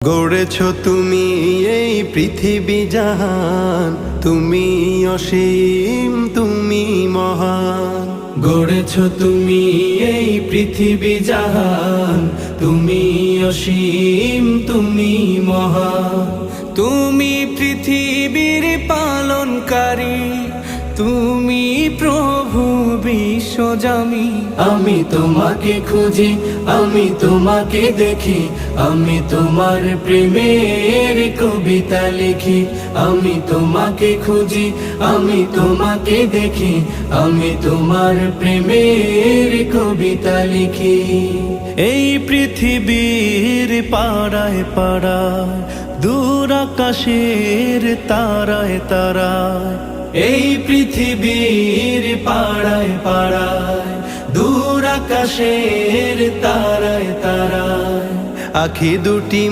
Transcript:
গড়েছ তুমি এই পৃথিবী জাহান, তুমি অসীম, তুমি মহান। গড়েছ তুমি এই পৃথিবী জাহান, তুমি অসীম, তুমি মহান। তুমি পৃথিবীর পালনকারী, তুমি প্রভু বিশ্বজামি। আমি তোমাকে খুঁজি, আমি তোমাকে দেখি, আমি তোমার প্রেমের কবিতা লিখি। আমি তোমাকে খুঁজি, আমি তোমাকে দেখি, আমি তোমার প্রেমের কবিতা লিখি। এই পৃথিবীর পাড়ায় পাড়ায়, দূর আকাশের তারায় তারায়। এই পৃথিবীর পাড়ায় পাড়ায়, দূর আকাশের তারায় তারায়। আখি দুটি